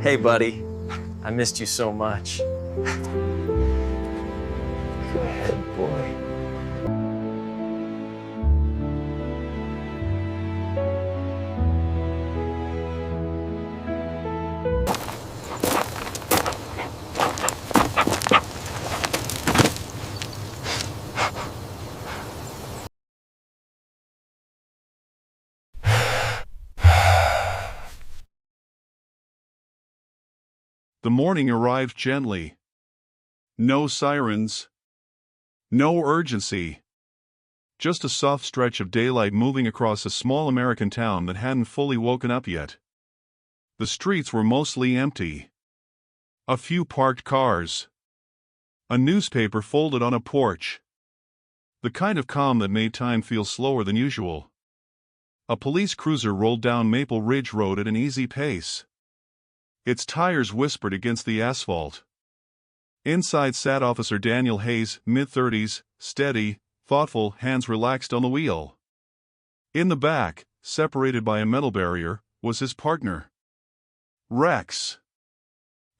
Hey, buddy. I missed you so much. Go ahead, boy. The morning arrived gently. No sirens. No urgency. Just a soft stretch of daylight moving across a small American town that hadn't fully woken up yet. The streets were mostly empty. A few parked cars. A newspaper folded on a porch. The kind of calm that made time feel slower than usual. A police cruiser rolled down Maple Ridge Road at an easy pace. Its tires whispered against the asphalt. Inside sat Officer Daniel Hayes, mid-30s, steady, thoughtful, hands relaxed on the wheel. In the back, separated by a metal barrier, was his partner, Rex.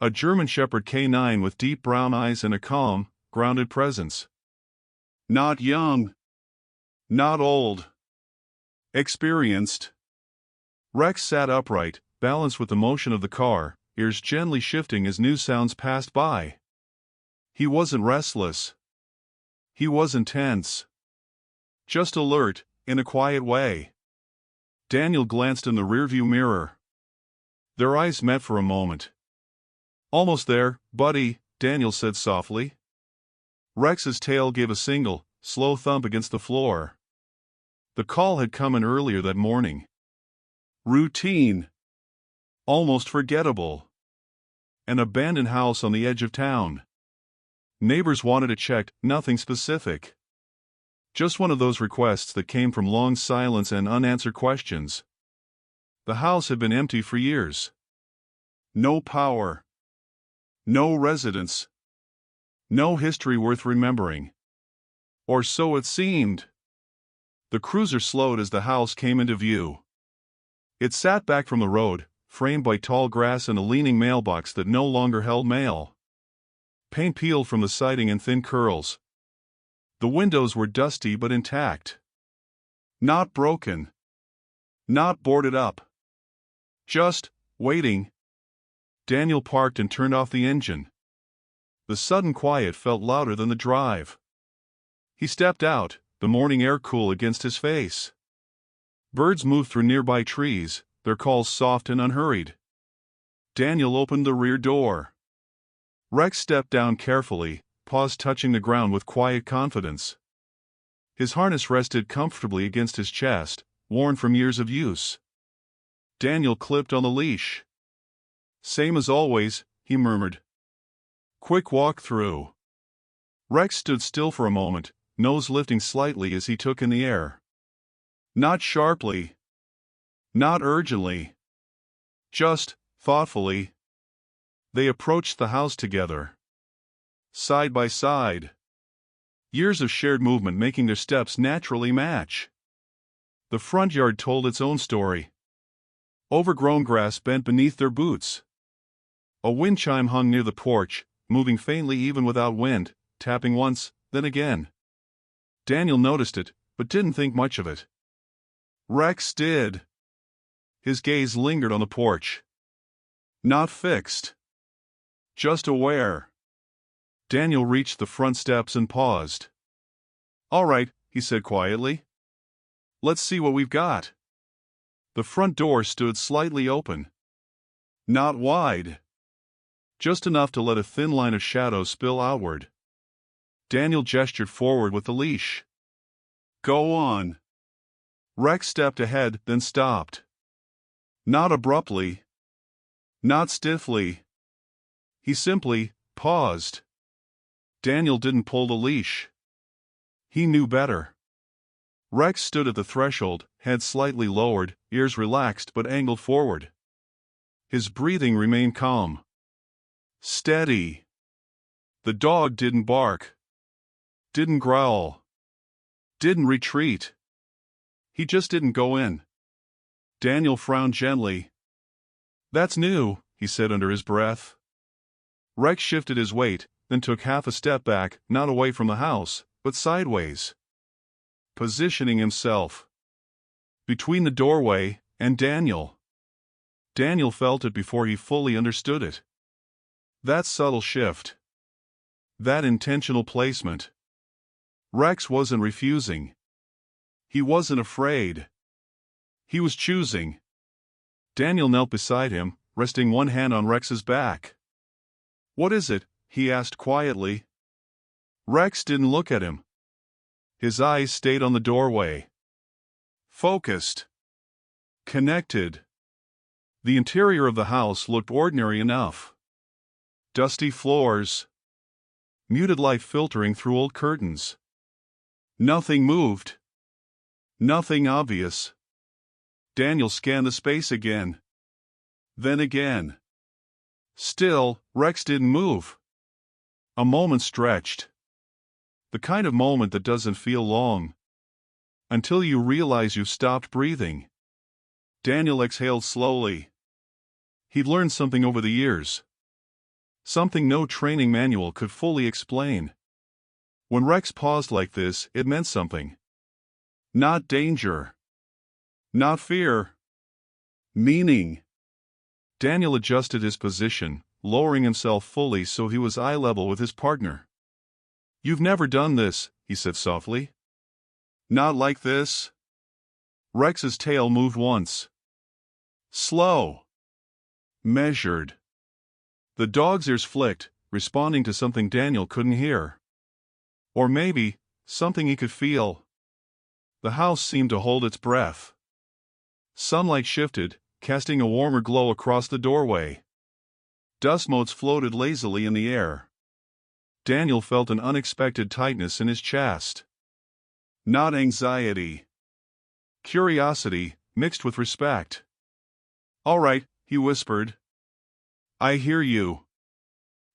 A German Shepherd K9 with deep brown eyes and a calm, grounded presence. Not young. Not old. Experienced. Rex sat upright, balanced with the motion of the car, ears gently shifting as new sounds passed by. He wasn't restless. He wasn't tense. Just alert, in a quiet way. Daniel glanced in the rearview mirror. Their eyes met for a moment. Almost there, buddy, Daniel said softly. Rex's tail gave a single, slow thump against the floor. The call had come in earlier that morning. Routine. Almost forgettable. An abandoned house on the edge of town. Neighbors wanted it checked, nothing specific. Just one of those requests that came from long silence and unanswered questions. The house had been empty for years. No power. No residents. No history worth remembering. Or so it seemed. The cruiser slowed as the house came into view. It sat back from the road, framed by tall grass and a leaning mailbox that no longer held mail. Paint peeled from the siding in thin curls. The windows were dusty but intact. Not broken. Not boarded up. Just waiting. Daniel parked and turned off the engine. The sudden quiet felt louder than the drive. He stepped out, the morning air cool against his face. Birds moved through nearby trees, their calls soft and unhurried. Daniel opened the rear door. Rex stepped down carefully, paws touching the ground with quiet confidence. His harness rested comfortably against his chest, worn from years of use. Daniel clipped on the leash. Same as always, he murmured. Quick walk through. Rex stood still for a moment, nose lifting slightly as he took in the air. Not sharply. Not urgently. Just thoughtfully. They approached the house together. Side by side. Years of shared movement making their steps naturally match. The front yard told its own story. Overgrown grass bent beneath their boots. A wind chime hung near the porch, moving faintly even without wind, tapping once, then again. Daniel noticed it, but didn't think much of it. Rex did. His gaze lingered on the porch. Not fixed. Just aware. Daniel reached the front steps and paused. All right, he said quietly. Let's see what we've got. The front door stood slightly open. Not wide. Just enough to let a thin line of shadow spill outward. Daniel gestured forward with the leash. Go on. Rex stepped ahead, then stopped. Not abruptly. Not stiffly. He simply paused. Daniel didn't pull the leash. He knew better. Rex stood at the threshold, head slightly lowered, ears relaxed but angled forward. His breathing remained calm. Steady. The dog didn't bark. Didn't growl. Didn't retreat. He just didn't go in. Daniel frowned gently. That's new, he said under his breath. Rex shifted his weight, then took half a step back, not away from the house, but sideways, positioning himself between the doorway and Daniel. Daniel felt it before he fully understood it. That subtle shift. That intentional placement. Rex wasn't refusing. He wasn't afraid. He was choosing. Daniel knelt beside him, resting one hand on Rex's back. "What is it?" he asked quietly. Rex didn't look at him. His eyes stayed on the doorway. Focused. Connected. The interior of the house looked ordinary enough. Dusty floors. Muted light filtering through old curtains. Nothing moved. Nothing obvious. Daniel scanned the space again. Then again. Still, Rex didn't move. A moment stretched. The kind of moment that doesn't feel long. Until you realize you've stopped breathing. Daniel exhaled slowly. He'd learned something over the years. Something no training manual could fully explain. When Rex paused like this, it meant something. Not danger. Not fear. Meaning. Daniel adjusted his position, lowering himself fully so he was eye level with his partner. "You've never done this," he said softly. "Not like this?" Rex's tail moved once. Slow. Measured. The dog's ears flicked, responding to something Daniel couldn't hear. Or maybe, something he could feel. The house seemed to hold its breath. Sunlight shifted, casting a warmer glow across the doorway. Dust motes floated lazily in the air. Daniel felt an unexpected tightness in his chest. Not anxiety. Curiosity, mixed with respect. "All right," he whispered. "I hear you."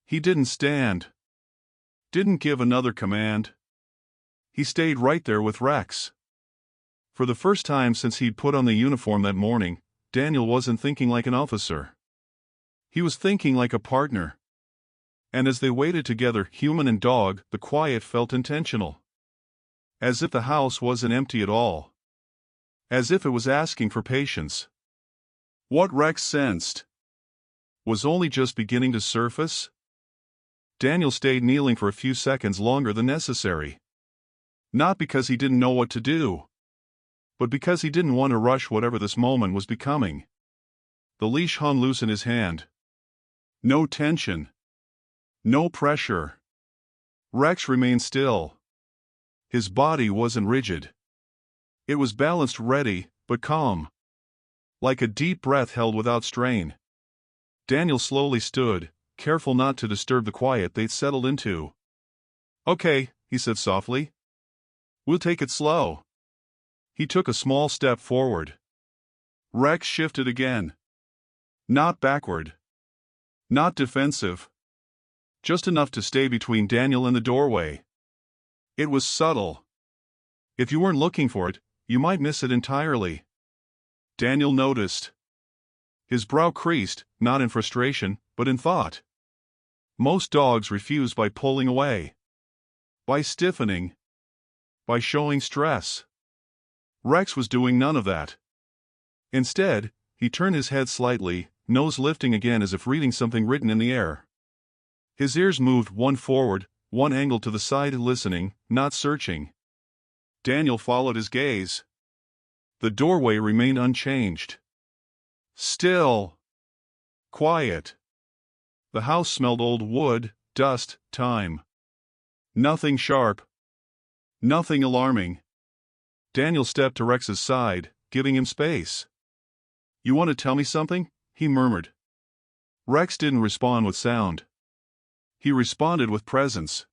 He didn't stand. Didn't give another command. He stayed right there with Rex. For the first time since he'd put on the uniform that morning, Daniel wasn't thinking like an officer. He was thinking like a partner. And as they waited together, human and dog, the quiet felt intentional. As if the house wasn't empty at all. As if it was asking for patience. What Rex sensed was only just beginning to surface. Daniel stayed kneeling for a few seconds longer than necessary. Not because he didn't know what to do, but because he didn't want to rush whatever this moment was becoming. The leash hung loose in his hand. No tension. No pressure. Rex remained still. His body wasn't rigid. It was balanced, ready, but calm. Like a deep breath held without strain. Daniel slowly stood, careful not to disturb the quiet they'd settled into. "Okay," he said softly. "We'll take it slow." He took a small step forward. Rex shifted again. Not backward. Not defensive. Just enough to stay between Daniel and the doorway. It was subtle. If you weren't looking for it, you might miss it entirely. Daniel noticed. His brow creased, not in frustration, but in thought. Most dogs refuse by pulling away. By stiffening. By showing stress. Rex was doing none of that. Instead, he turned his head slightly, nose lifting again as if reading something written in the air. His ears moved, one forward, one angled to the side, listening, not searching. Daniel followed his gaze. The doorway remained unchanged. Still. Quiet. The house smelled old wood, dust, time. Nothing sharp. Nothing alarming. Daniel stepped to Rex's side, giving him space. "You want to tell me something?" he murmured. Rex didn't respond with sound. He responded with presence.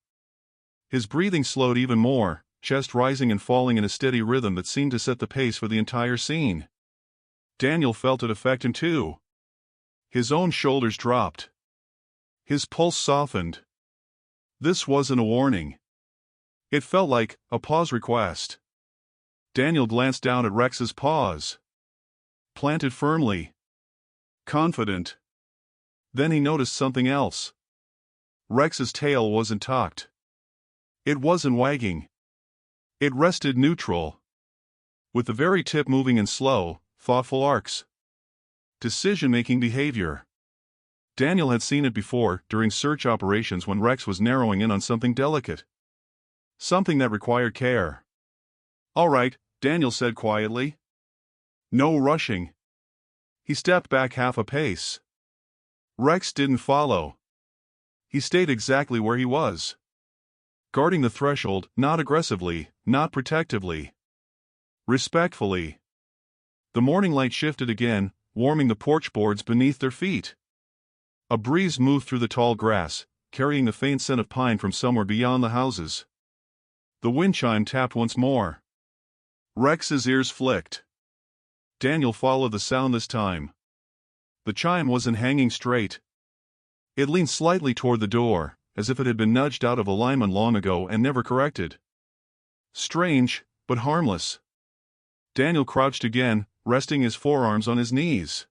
His breathing slowed even more, chest rising and falling in a steady rhythm that seemed to set the pace for the entire scene. Daniel felt it affect him too. His own shoulders dropped. His pulse softened. This wasn't a warning. It felt like a pause request. Daniel glanced down at Rex's paws. Planted firmly. Confident. Then he noticed something else. Rex's tail wasn't tucked. It wasn't wagging. It rested neutral, with the very tip moving in slow, thoughtful arcs. Decision-making behavior. Daniel had seen it before during search operations when Rex was narrowing in on something delicate. Something that required care. "All right," Daniel said quietly. "No rushing." He stepped back half a pace. Rex didn't follow. He stayed exactly where he was, guarding the threshold, not aggressively, not protectively. Respectfully. The morning light shifted again, warming the porch boards beneath their feet. A breeze moved through the tall grass, carrying the faint scent of pine from somewhere beyond the houses. The wind chime tapped once more. Rex's ears flicked. Daniel followed the sound this time. The chime wasn't hanging straight. It leaned slightly toward the door, as if it had been nudged out of alignment long ago and never corrected. Strange, but harmless. Daniel crouched again, resting his forearms on his knees.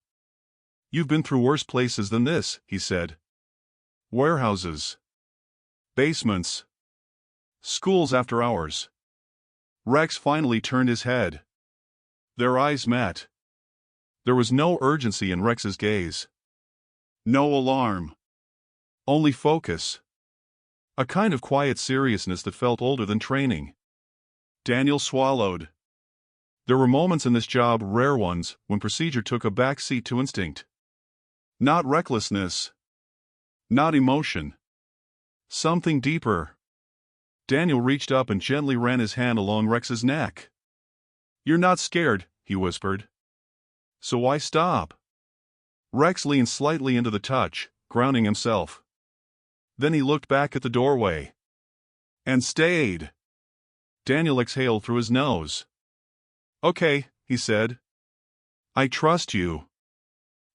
"You've been through worse places than this," he said. "Warehouses. Basements. Schools after hours." Rex finally turned his head. Their eyes met. There was no urgency in Rex's gaze. No alarm. Only focus. A kind of quiet seriousness that felt older than training. Daniel swallowed. There were moments in this job, rare ones, when procedure took a back seat to instinct. Not recklessness. Not emotion. Something deeper. Daniel reached up and gently ran his hand along Rex's neck. "You're not scared," he whispered. "So why stop?" Rex leaned slightly into the touch, grounding himself. Then he looked back at the doorway. And stayed. Daniel exhaled through his nose. "Okay," he said. "I trust you."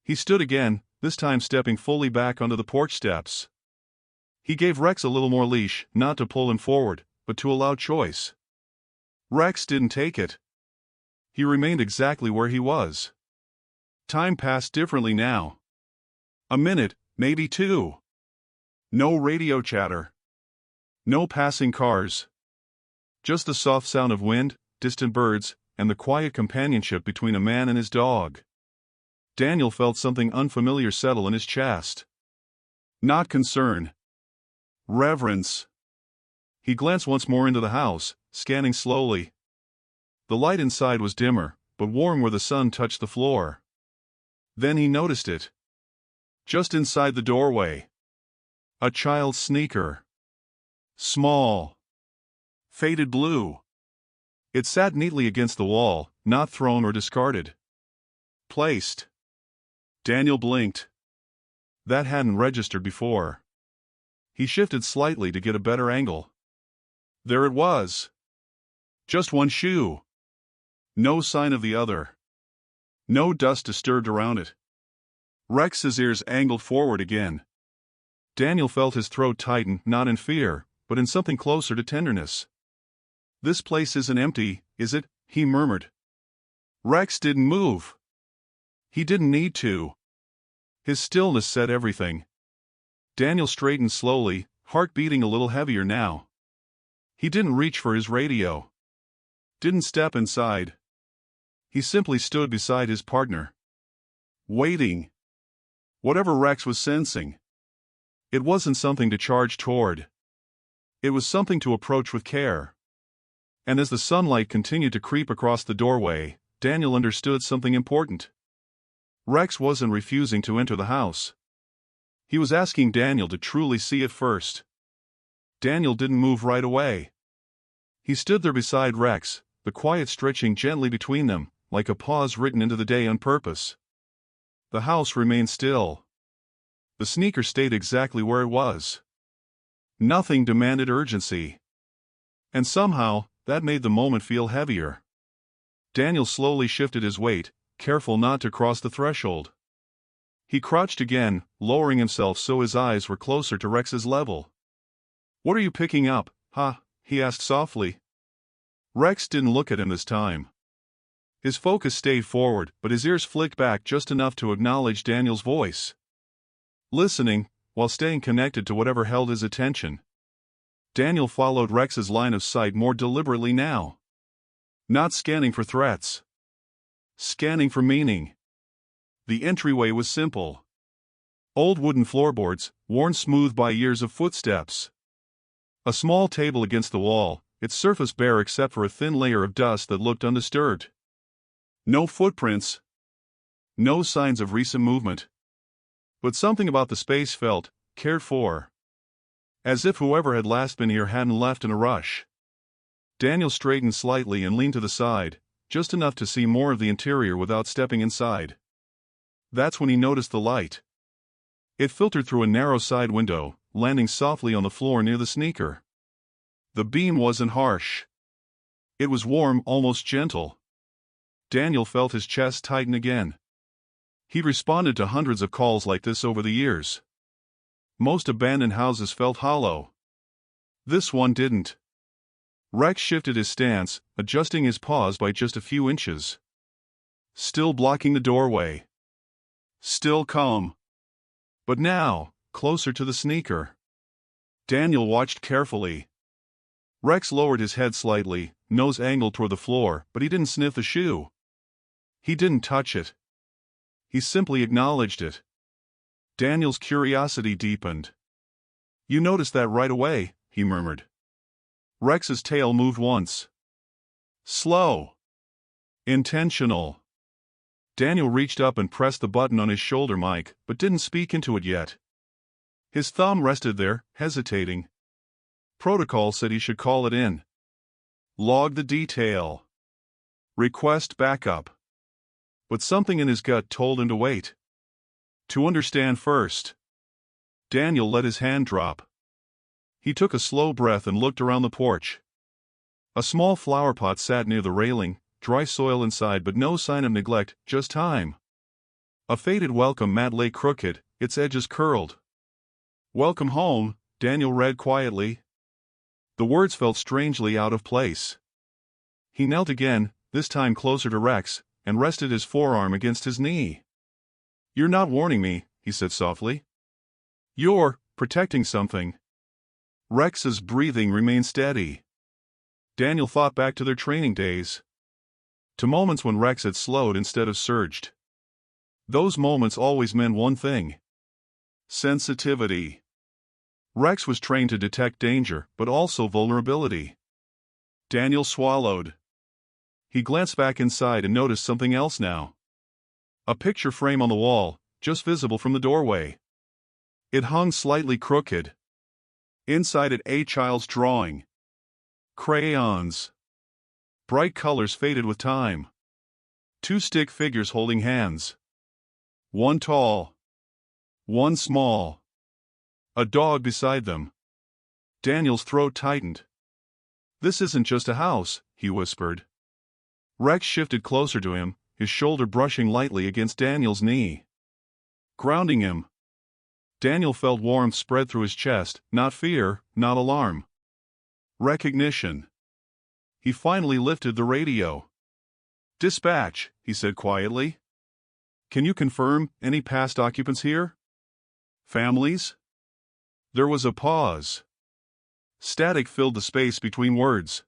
He stood again, this time stepping fully back onto the porch steps. He gave Rex a little more leash, not to pull him forward, but to allow choice. Rex didn't take it. He remained exactly where he was. Time passed differently now. A minute, maybe two. No radio chatter. No passing cars. Just the soft sound of wind, distant birds, and the quiet companionship between a man and his dog. Daniel felt something unfamiliar settle in his chest. Not concern. Reverence. He glanced once more into the house, scanning slowly. The light inside was dimmer, but warm where the sun touched the floor. Then he noticed it. Just inside the doorway. A child's sneaker. Small. Faded blue. It sat neatly against the wall, not thrown or discarded. Placed. Daniel blinked. That hadn't registered before. He shifted slightly to get a better angle. There it was. Just one shoe. No sign of the other. No dust disturbed around it. Rex's ears angled forward again. Daniel felt his throat tighten, not in fear, but in something closer to tenderness. "This place isn't empty, is it?" he murmured. Rex didn't move. He didn't need to. His stillness said everything. Daniel straightened slowly, heart beating a little heavier now. He didn't reach for his radio. Didn't step inside. He simply stood beside his partner. Waiting. Whatever Rex was sensing. It wasn't something to charge toward. It was something to approach with care. And as the sunlight continued to creep across the doorway, Daniel understood something important. Rex wasn't refusing to enter the house. He was asking Daniel to truly see it first. Daniel didn't move right away. He stood there beside Rex, the quiet stretching gently between them, like a pause written into the day on purpose. The house remained still. The sneaker stayed exactly where it was. Nothing demanded urgency. And somehow, that made the moment feel heavier. Daniel slowly shifted his weight, careful not to cross the threshold. He crouched again, lowering himself so his eyes were closer to Rex's level. "What are you picking up, huh?" he asked softly. Rex didn't look at him this time. His focus stayed forward, but his ears flicked back just enough to acknowledge Daniel's voice. listening, while staying connected to whatever held his attention. Daniel followed Rex's line of sight more deliberately now. Not scanning for threats. Scanning for meaning. The entryway was simple. Old wooden floorboards, worn smooth by years of footsteps. A small table against the wall, its surface bare except for a thin layer of dust that looked undisturbed. No footprints. No signs of recent movement. But something about the space felt cared for. As if whoever had last been here hadn't left in a rush. Daniel straightened slightly and leaned to the side, just enough to see more of the interior without stepping inside. That's when he noticed the light. It filtered through a narrow side window, landing softly on the floor near the sneaker. The beam wasn't harsh. It was warm, almost gentle. Daniel felt his chest tighten again. He'd responded to hundreds of calls like this over the years. Most abandoned houses felt hollow. This one didn't. Rex shifted his stance, adjusting his paws by just a few inches. Still blocking the doorway. Still calm. But now, closer to the sneaker. Daniel watched carefully. Rex lowered his head slightly, nose angled toward the floor, but he didn't sniff the shoe. He didn't touch it. He simply acknowledged it. Daniel's curiosity deepened. "You noticed that right away," he murmured. Rex's tail moved once. Slow. Intentional. Daniel reached up and pressed the button on his shoulder mic, but didn't speak into it yet. His thumb rested there, hesitating. Protocol said he should call it in. Log the detail. Request backup. But something in his gut told him to wait. To understand first. Daniel let his hand drop. He took a slow breath and looked around the porch. A small flower pot sat near the railing, dry soil inside but no sign of neglect, just time. A faded welcome mat lay crooked, its edges curled. "Welcome home," Daniel read quietly. The words felt strangely out of place. He knelt again, this time closer to Rex, and rested his forearm against his knee. "You're not warning me," he said softly. "You're protecting something." Rex's breathing remained steady. Daniel thought back to their training days. To moments when Rex had slowed instead of surged. Those moments always meant one thing. Sensitivity. Rex was trained to detect danger, but also vulnerability. Daniel swallowed. He glanced back inside and noticed something else now. A picture frame on the wall, just visible from the doorway. It hung slightly crooked. Inside it a child's drawing. Crayons. Bright colors faded with time. Two stick figures holding hands. One tall. One small. A dog beside them. Daniel's throat tightened. "This isn't just a house," he whispered. Rex shifted closer to him, his shoulder brushing lightly against Daniel's knee. Grounding him. Daniel felt warmth spread through his chest, not fear, not alarm. Recognition. He finally lifted the radio. "Dispatch," he said quietly. "Can you confirm any past occupants here? Families?" There was a pause. Static filled the space between words.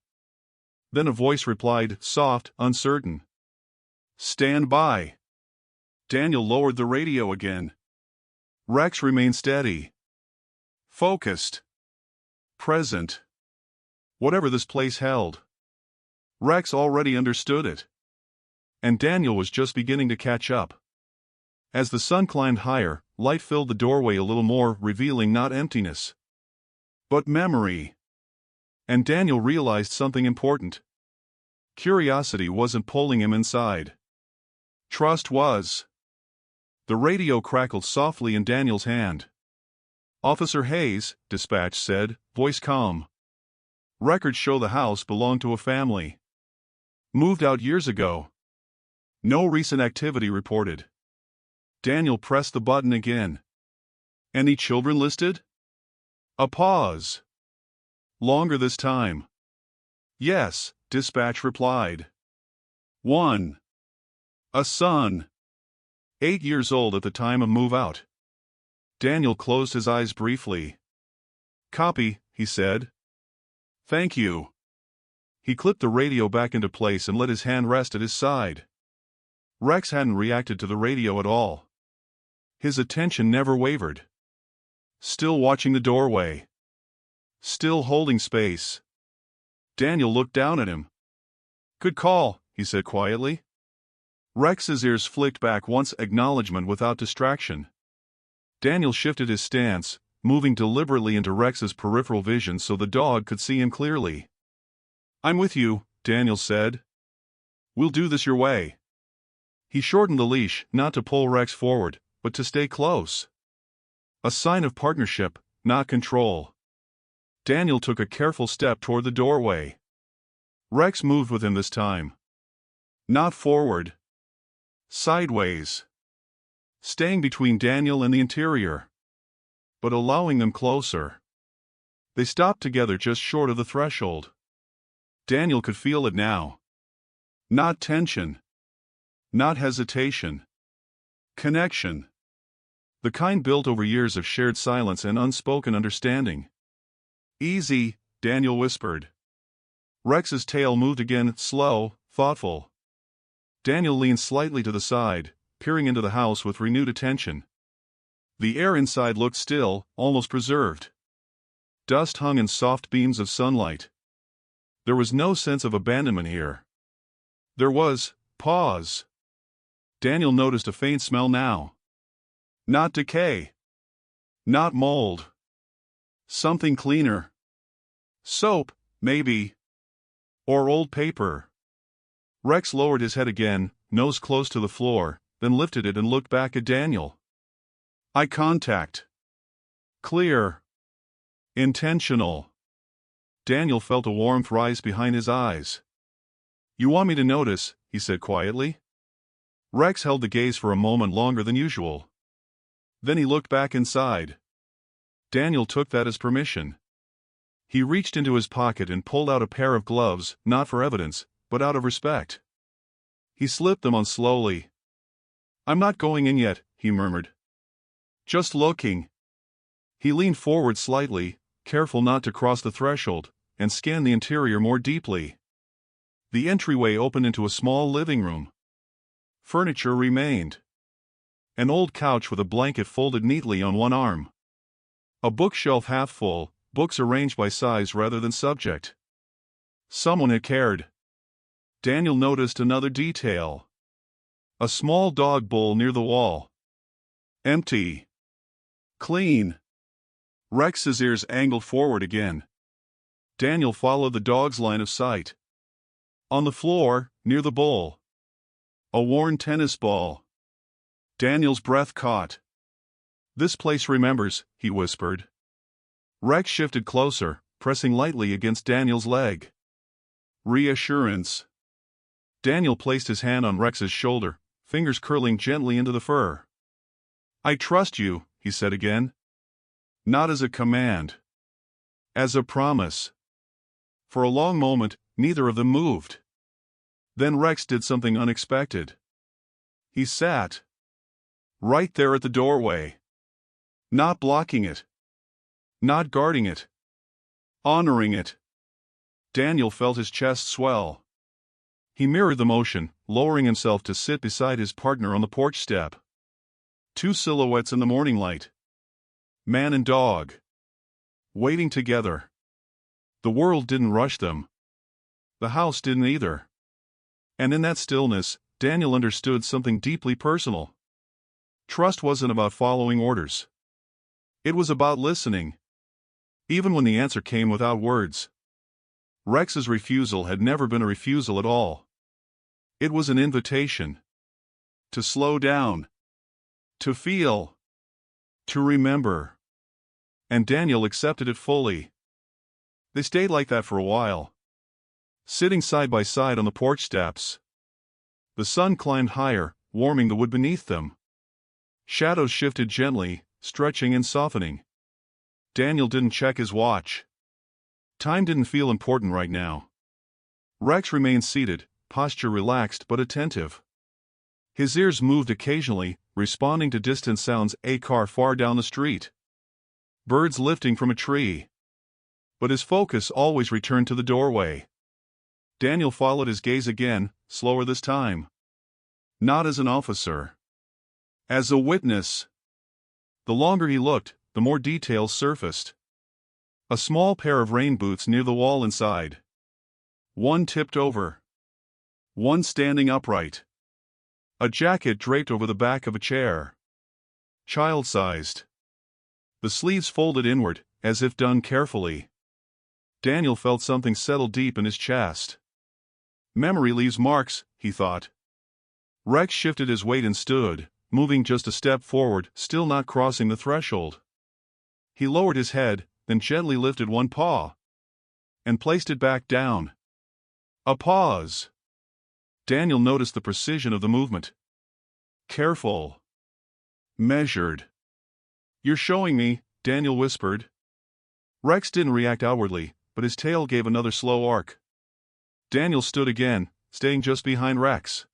Then a voice replied, soft, uncertain. "Stand by." Daniel lowered the radio again. Rex remained steady. Focused. Present. Whatever this place held. Rex already understood it. And Daniel was just beginning to catch up. As the sun climbed higher, light filled the doorway a little more, revealing not emptiness, but memory. And Daniel realized something important. Curiosity wasn't pulling him inside. Trust was. The radio crackled softly in Daniel's hand. "Officer Hayes," dispatch said, voice calm. "Records show the house belonged to a family. Moved out years ago. No recent activity reported." Daniel pressed the button again. "Any children listed?" A pause. Longer this time. "Yes," dispatch replied. "One. A son. 8 years old at the time of move out." Daniel closed his eyes briefly. "Copy," he said. "Thank you." He clipped the radio back into place and let his hand rest at his side. Rex hadn't reacted to the radio at all. His attention never wavered. Still watching the doorway. Still holding space. Daniel looked down at him. "Good call," he said quietly. Rex's ears flicked back once acknowledgement without distraction. Daniel shifted his stance, moving deliberately into Rex's peripheral vision so the dog could see him clearly. "I'm with you," Daniel said. "We'll do this your way." He shortened the leash, not to pull Rex forward, but to stay close. A sign of partnership, not control. Daniel took a careful step toward the doorway. Rex moved with him this time. Not forward. Sideways. Staying between Daniel and the interior. But allowing them closer. They stopped together just short of the threshold. Daniel could feel it now. Not tension. Not hesitation. Connection. The kind built over years of shared silence and unspoken understanding. "Easy," Daniel whispered. Rex's tail moved again, slow, thoughtful. Daniel leaned slightly to the side, peering into the house with renewed attention. The air inside looked still, almost preserved. Dust hung in soft beams of sunlight. There was no sense of abandonment here. There was pause. Daniel noticed a faint smell now. Not decay. Not mold. Something cleaner. Soap, maybe. Or old paper. Rex lowered his head again, nose close to the floor, then lifted it and looked back at Daniel. Eye contact. Clear. Intentional. Daniel felt a warmth rise behind his eyes. "You want me to notice," he said quietly. Rex held the gaze for a moment longer than usual. Then he looked back inside. Daniel took that as permission. He reached into his pocket and pulled out a pair of gloves, not for evidence, but out of respect. He slipped them on slowly. "I'm not going in yet," he murmured. "Just looking." He leaned forward slightly, careful not to cross the threshold, and scanned the interior more deeply. The entryway opened into a small living room. Furniture remained. An old couch with a blanket folded neatly on one arm. A bookshelf half full, books arranged by size rather than subject. Someone had cared. Daniel noticed another detail. A small dog bowl near the wall. Empty. Clean. Rex's ears angled forward again. Daniel followed the dog's line of sight. On the floor, near the bowl. A worn tennis ball. Daniel's breath caught. "This place remembers," he whispered. Rex shifted closer, pressing lightly against Daniel's leg. Reassurance. Daniel placed his hand on Rex's shoulder, fingers curling gently into the fur. "I trust you," he said again. Not as a command. As a promise. For a long moment, neither of them moved. Then Rex did something unexpected. He sat. Right there at the doorway. Not blocking it. Not guarding it. Honoring it. Daniel felt his chest swell. He mirrored the motion, lowering himself to sit beside his partner on the porch step. Two silhouettes in the morning light. Man and dog. Waiting together. The world didn't rush them. The house didn't either. And in that stillness, Daniel understood something deeply personal. Trust wasn't about following orders. It was about listening. Even when the answer came without words. Rex's refusal had never been a refusal at all. It was an invitation. To slow down. To feel. To remember. And Daniel accepted it fully. They stayed like that for a while. Sitting side by side on the porch steps. The sun climbed higher, warming the wood beneath them. Shadows shifted gently, stretching and softening. Daniel didn't check his watch. Time didn't feel important right now. Rex remained seated, posture relaxed but attentive. His ears moved occasionally, responding to distant sounds, a car far down the street, birds lifting from a tree. But his focus always returned to the doorway. Daniel followed his gaze again, slower this time. Not as an officer. As a witness. The longer he looked, the more details surfaced. A small pair of rain boots near the wall inside. One tipped over. One standing upright. A jacket draped over the back of a chair. Child-sized. The sleeves folded inward, as if done carefully. Daniel felt something settle deep in his chest. Memory leaves marks, he thought. Rex shifted his weight and stood, moving just a step forward, still not crossing the threshold. He lowered his head, then gently lifted one paw and placed it back down. A pause. Daniel noticed the precision of the movement. Careful. Measured. "You're showing me," Daniel whispered. Rex didn't react outwardly, but his tail gave another slow arc. Daniel stood again, staying just behind Rex.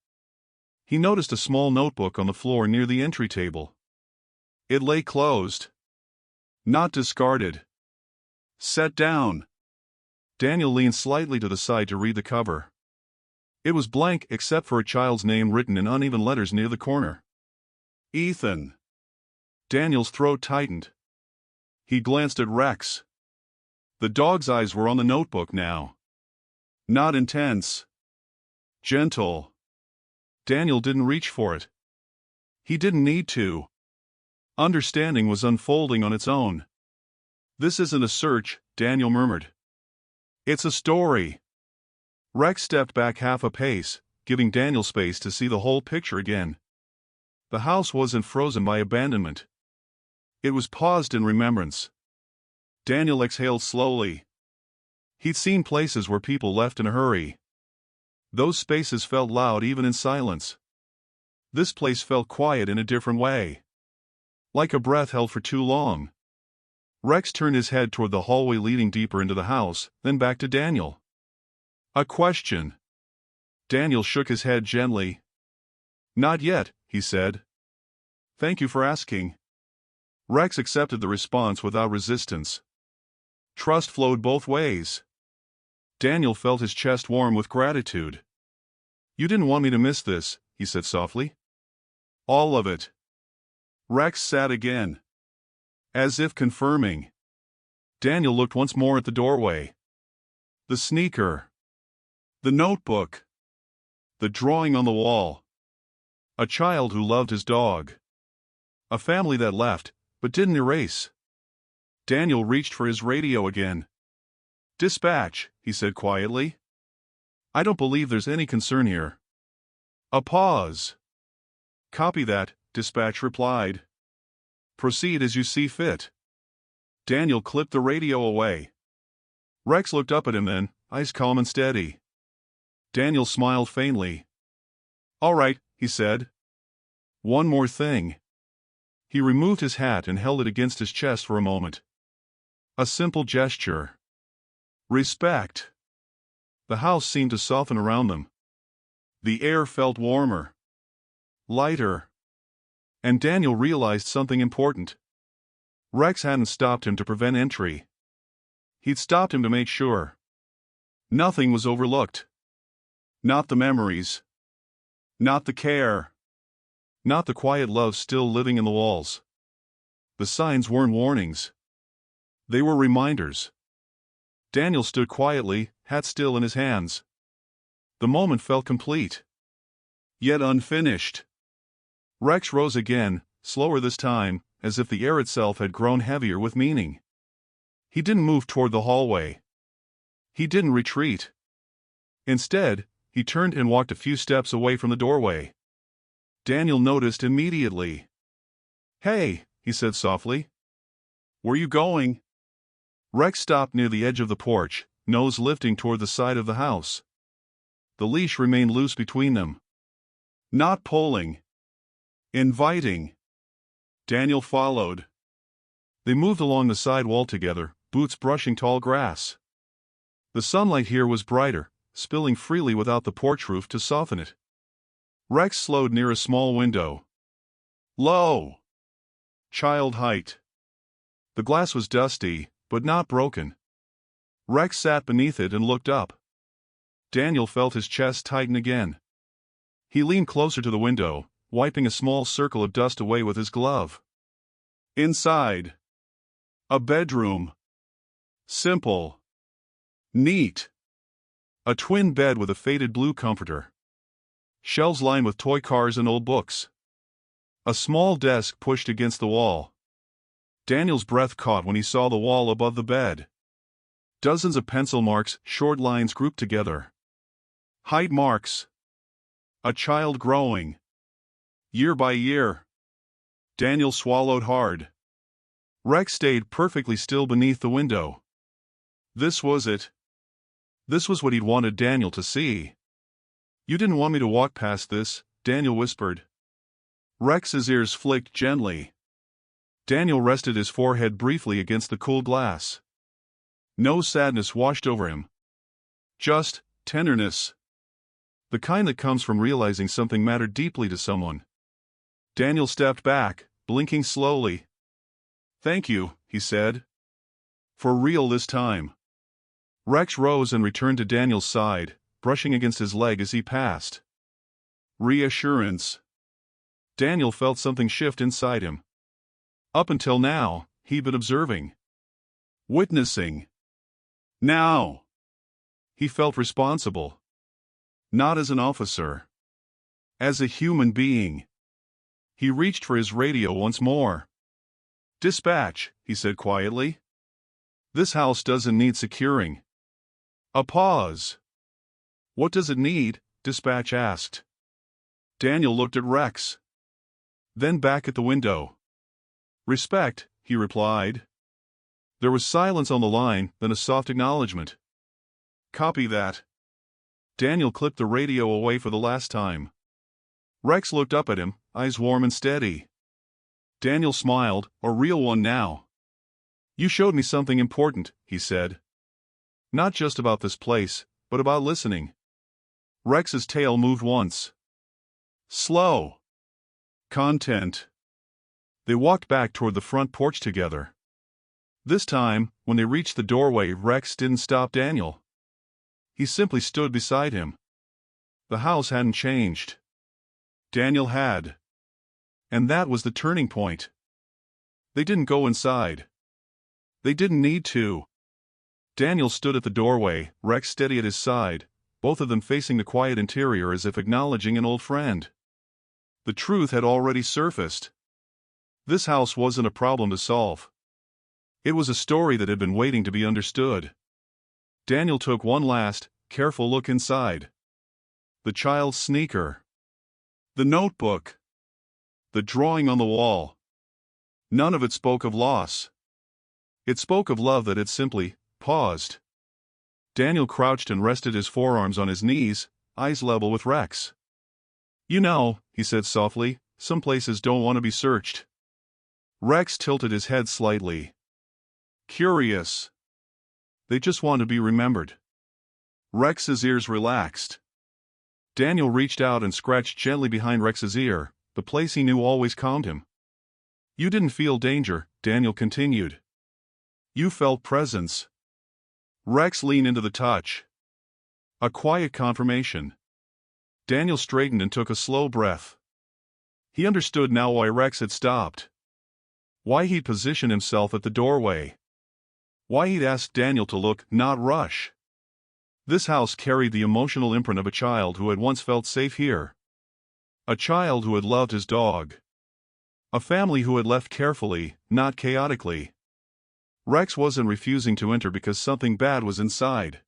He noticed a small notebook on the floor near the entry table. It lay closed. Not discarded. Set down. Daniel leaned slightly to the side to read the cover. It was blank except for a child's name written in uneven letters near the corner. Ethan. Daniel's throat tightened. He glanced at Rex. The dog's eyes were on the notebook now. Not intense. Gentle. Daniel didn't reach for it. He didn't need to. Understanding was unfolding on its own. "This isn't a search," Daniel murmured. "It's a story." Rex stepped back half a pace, giving Daniel space to see the whole picture again. The house wasn't frozen by abandonment. It was paused in remembrance. Daniel exhaled slowly. He'd seen places where people left in a hurry. Those spaces felt loud even in silence. This place felt quiet in a different way. Like a breath held for too long. Rex turned his head toward the hallway leading deeper into the house, then back to Daniel. "A question." Daniel shook his head gently. "Not yet," he said. "Thank you for asking." Rex accepted the response without resistance. Trust flowed both ways. Daniel felt his chest warm with gratitude. "You didn't want me to miss this," he said softly. "All of it." Rex sat again. As if confirming. Daniel looked once more at the doorway. The sneaker. The notebook. The drawing on the wall. A child who loved his dog. A family that left, but didn't erase. Daniel reached for his radio again. "Dispatch," he said quietly. "I don't believe there's any concern here." A pause. "Copy that," dispatch replied. "Proceed as you see fit." Daniel clipped the radio away. Rex looked up at him then, eyes calm and steady. Daniel smiled faintly. "All right," he said. "One more thing." He removed his hat and held it against his chest for a moment. A simple gesture. Respect. The house seemed to soften around them. The air felt warmer. Lighter. And Daniel realized something important. Rex hadn't stopped him to prevent entry. He'd stopped him to make sure. Nothing was overlooked. Not the memories. Not the care. Not the quiet love still living in the walls. The signs weren't warnings. They were reminders. Daniel stood quietly, hat still in his hands. The moment felt complete. Yet unfinished. Rex rose again, slower this time, as if the air itself had grown heavier with meaning. He didn't move toward the hallway. He didn't retreat. Instead, he turned and walked a few steps away from the doorway. Daniel noticed immediately. "Hey," he said softly. "Where you going?" Rex stopped near the edge of the porch, nose lifting toward the side of the house. The leash remained loose between them. Not pulling. Inviting. Daniel followed. They moved along the side wall together, boots brushing tall grass. The sunlight here was brighter, spilling freely without the porch roof to soften it. Rex slowed near a small window. Low. Child height. The glass was dusty, but not broken. Rex sat beneath it and looked up. Daniel felt his chest tighten again. He leaned closer to the window, wiping a small circle of dust away with his glove. Inside. A bedroom. Simple. Neat. A twin bed with a faded blue comforter. Shelves lined with toy cars and old books. A small desk pushed against the wall. Daniel's breath caught when he saw the wall above the bed. Dozens of pencil marks, short lines grouped together. Height marks. A child growing. Year by year. Daniel swallowed hard. Rex stayed perfectly still beneath the window. This was it. This was what he'd wanted Daniel to see. You didn't want me to walk past this, Daniel whispered. Rex's ears flicked gently. Daniel rested his forehead briefly against the cool glass. No sadness washed over him. Just tenderness. The kind that comes from realizing something mattered deeply to someone. Daniel stepped back, blinking slowly. Thank you, he said. For real this time. Rex rose and returned to Daniel's side, brushing against his leg as he passed. Reassurance. Daniel felt something shift inside him. Up until now, he'd been observing. Witnessing. Now. He felt responsible. Not as an officer. As a human being. He reached for his radio once more. Dispatch, he said quietly. This house doesn't need securing. A pause. What does it need? Dispatch asked. Daniel looked at Rex. Then back at the window. Respect, he replied. There was silence on the line, then a soft acknowledgement. Copy that. Daniel clipped the radio away for the last time. Rex looked up at him, eyes warm and steady. Daniel smiled, a real one now. You showed me something important, he said. Not just about this place, but about listening. Rex's tail moved once. Slow. Content. They walked back toward the front porch together. This time, when they reached the doorway, Rex didn't stop Daniel. He simply stood beside him. The house hadn't changed. Daniel had. And that was the turning point. They didn't go inside. They didn't need to. Daniel stood at the doorway, Rex steady at his side, both of them facing the quiet interior as if acknowledging an old friend. The truth had already surfaced. This house wasn't a problem to solve. It was a story that had been waiting to be understood. Daniel took one last, careful look inside. The child's sneaker. The notebook. The drawing on the wall. None of it spoke of loss. It spoke of love that had simply paused. Daniel crouched and rested his forearms on his knees, eyes level with Rex. You know, he said softly, some places don't want to be searched. Rex tilted his head slightly. Curious. They just want to be remembered. Rex's ears relaxed. Daniel reached out and scratched gently behind Rex's ear, the place he knew always calmed him. You didn't feel danger, Daniel continued. You felt presence. Rex leaned into the touch. A quiet confirmation. Daniel straightened and took a slow breath. He understood now why Rex had stopped. Why he'd positioned himself at the doorway. Why he'd asked Daniel to look, not rush. This house carried the emotional imprint of a child who had once felt safe here. A child who had loved his dog. A family who had left carefully, not chaotically. Rex wasn't refusing to enter because something bad was inside.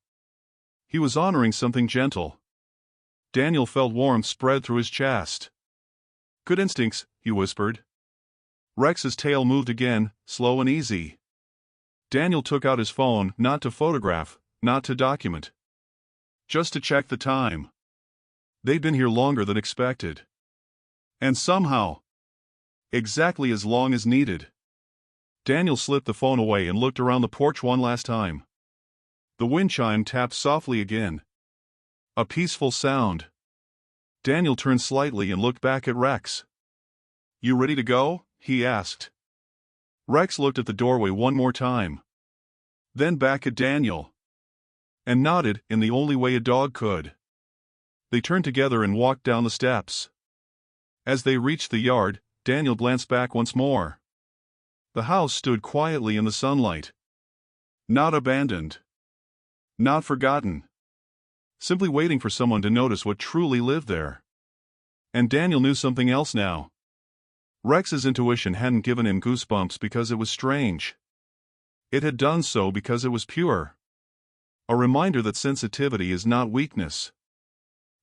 He was honoring something gentle. Daniel felt warmth spread through his chest. Good instincts, he whispered. Rex's tail moved again, slow and easy. Daniel took out his phone, not to photograph, not to document. Just to check the time. They'd been here longer than expected. And somehow, exactly as long as needed. Daniel slipped the phone away and looked around the porch one last time. The wind chime tapped softly again. A peaceful sound. Daniel turned slightly and looked back at Rex. "You ready to go?" he asked. Rex looked at the doorway one more time. Then back at Daniel. And nodded in the only way a dog could. They turned together and walked down the steps. As they reached the yard, Daniel glanced back once more. The house stood quietly in the sunlight. Not abandoned. Not forgotten. Simply waiting for someone to notice what truly lived there. And Daniel knew something else now. Rex's intuition hadn't given him goosebumps because it was strange. It had done so because it was pure. A reminder that sensitivity is not weakness.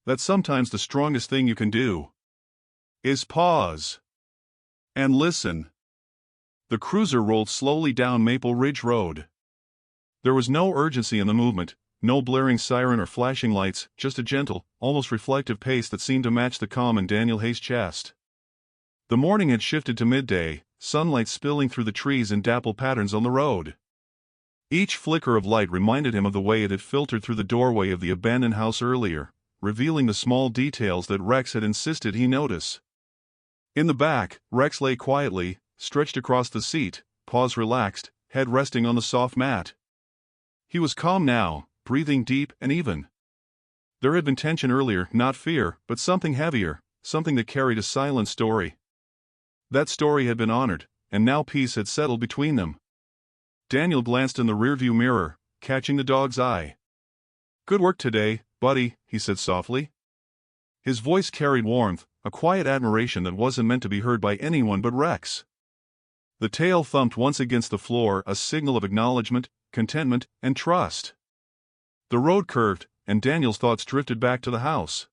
That sometimes the strongest thing you can do is pause and listen. The cruiser rolled slowly down Maple Ridge Road. There was no urgency in the movement, no blaring siren or flashing lights, just a gentle, almost reflective pace that seemed to match the calm in Daniel Hayes' chest. The morning had shifted to midday, sunlight spilling through the trees in dapple patterns on the road. Each flicker of light reminded him of the way it had filtered through the doorway of the abandoned house earlier, revealing the small details that Rex had insisted he notice. In the back, Rex lay quietly, stretched across the seat, paws relaxed, head resting on the soft mat. He was calm now, breathing deep and even. There had been tension earlier, not fear, but something heavier, something that carried a silent story. That story had been honored, and now peace had settled between them. Daniel glanced in the rearview mirror, catching the dog's eye. "Good work today, buddy," he said softly. His voice carried warmth, a quiet admiration that wasn't meant to be heard by anyone but Rex. The tail thumped once against the floor, a signal of acknowledgement, contentment, and trust. The road curved, and Daniel's thoughts drifted back to the house.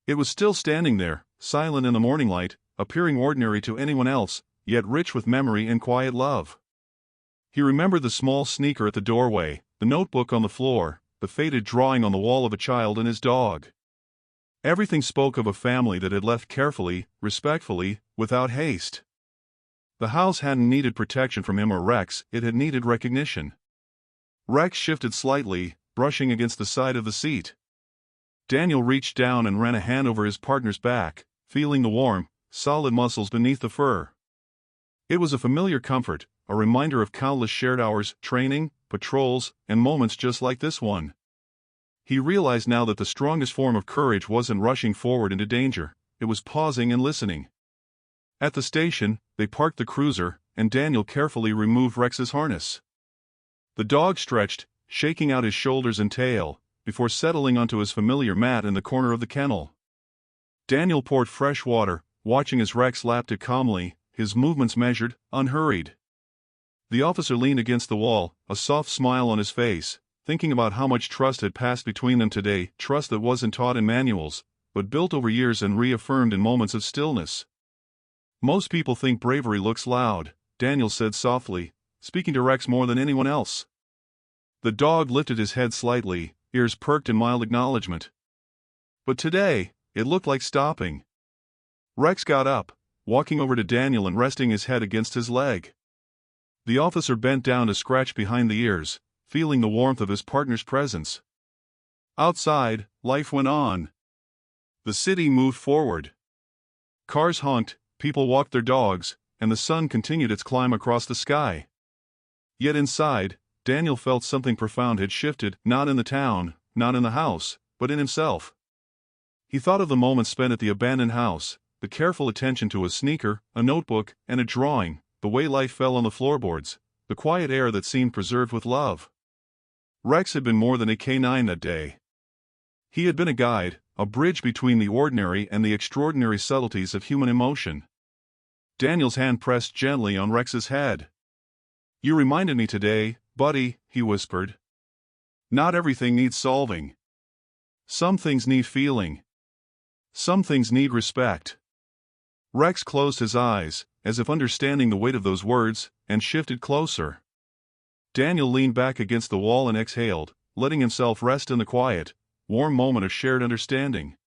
It was still standing there, silent in the morning light, appearing ordinary to anyone else, yet rich with memory and quiet love. He remembered the small sneaker at the doorway, the notebook on the floor, the faded drawing on the wall of a child and his dog. Everything spoke of a family that had left carefully, respectfully, without haste. The house hadn't needed protection from him or Rex, it had needed recognition. Rex shifted slightly, brushing against the side of the seat. Daniel reached down and ran a hand over his partner's back, feeling the warm, solid muscles beneath the fur. It was a familiar comfort, a reminder of countless shared hours, training, patrols, and moments just like this one. He realized now that the strongest form of courage wasn't rushing forward into danger, it was pausing and listening. At the station, they parked the cruiser, and Daniel carefully removed Rex's harness. The dog stretched, shaking out his shoulders and tail, before settling onto his familiar mat in the corner of the kennel. Daniel poured fresh water, watching as Rex lapped it calmly, his movements measured, unhurried. The officer leaned against the wall, a soft smile on his face, thinking about how much trust had passed between them today, trust that wasn't taught in manuals, but built over years and reaffirmed in moments of stillness. "Most people think bravery looks loud," Daniel said softly, speaking to Rex more than anyone else. The dog lifted his head slightly, ears perked in mild acknowledgement. But today, it looked like stopping. Rex got up, walking over to Daniel and resting his head against his leg. The officer bent down to scratch behind the ears, feeling the warmth of his partner's presence. Outside, life went on. The city moved forward. Cars honked, people walked their dogs, and the sun continued its climb across the sky. Yet inside, Daniel felt something profound had shifted, not in the town, not in the house, but in himself. He thought of the moments spent at the abandoned house, the careful attention to a sneaker, a notebook, and a drawing, the way life fell on the floorboards, the quiet air that seemed preserved with love. Rex had been more than a canine that day. He had been a guide, a bridge between the ordinary and the extraordinary subtleties of human emotion. Daniel's hand pressed gently on Rex's head. "You reminded me today, buddy," he whispered. "Not everything needs solving. Some things need feeling. Some things need respect." Rex closed his eyes, as if understanding the weight of those words, and shifted closer. Daniel leaned back against the wall and exhaled, letting himself rest in the quiet, warm moment of shared understanding.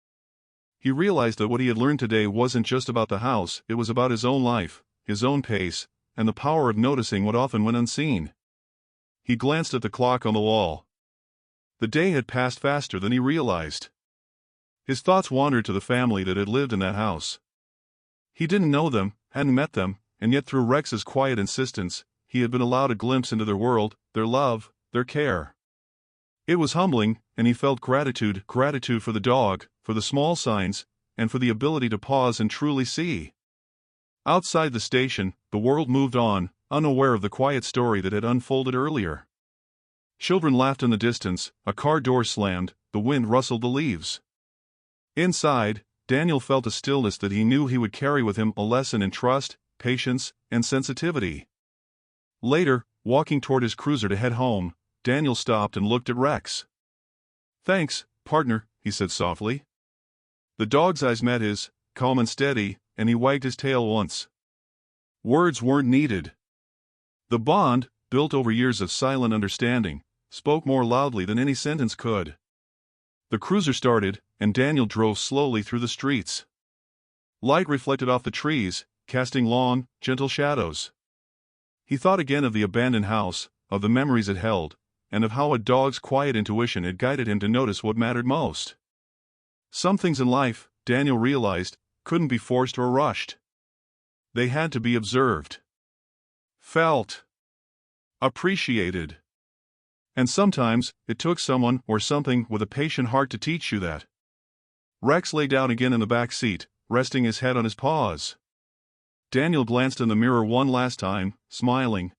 He realized that what he had learned today wasn't just about the house, it was about his own life, his own pace, and the power of noticing what often went unseen. He glanced at the clock on the wall. The day had passed faster than he realized. His thoughts wandered to the family that had lived in that house. He didn't know them, hadn't met them, and yet through Rex's quiet insistence, he had been allowed a glimpse into their world, their love, their care. It was humbling, and he felt gratitude for the dog, for the small signs, and for the ability to pause and truly see. Outside the station, the world moved on, unaware of the quiet story that had unfolded earlier. Children laughed in the distance, a car door slammed, the wind rustled the leaves. Inside, Daniel felt a stillness that he knew he would carry with him, a lesson in trust, patience, and sensitivity. Later, walking toward his cruiser to head home, Daniel stopped and looked at Rex. "Thanks, partner," he said softly. The dog's eyes met his, calm and steady, and he wagged his tail once. Words weren't needed. The bond, built over years of silent understanding, spoke more loudly than any sentence could. The cruiser started, and Daniel drove slowly through the streets. Light reflected off the trees, casting long, gentle shadows. He thought again of the abandoned house, of the memories it held, and of how a dog's quiet intuition had guided him to notice what mattered most. Some things in life, Daniel realized, couldn't be forced or rushed. They had to be observed, felt, appreciated. And sometimes, it took someone or something with a patient heart to teach you that. Rex lay down again in the back seat, resting his head on his paws. Daniel glanced in the mirror one last time, smiling.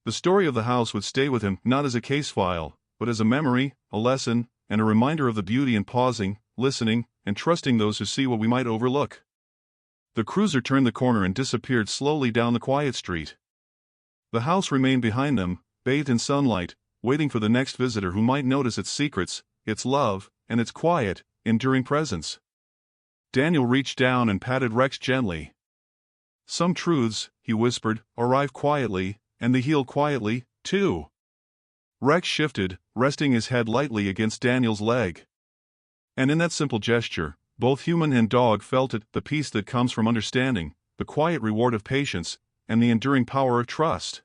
The story of the house would stay with him not as a case file, but as a memory, a lesson, and a reminder of the beauty in pausing, listening, and trusting those who see what we might overlook. The cruiser turned the corner and disappeared slowly down the quiet street. The house remained behind them, bathed in sunlight, waiting for the next visitor who might notice its secrets, its love, and its quiet, enduring presence. Daniel reached down and patted Rex gently. "Some truths," he whispered, "arrive quietly, and they heal quietly, too." Rex shifted, resting his head lightly against Daniel's leg. And in that simple gesture, both human and dog felt it, the peace that comes from understanding, the quiet reward of patience, and the enduring power of trust.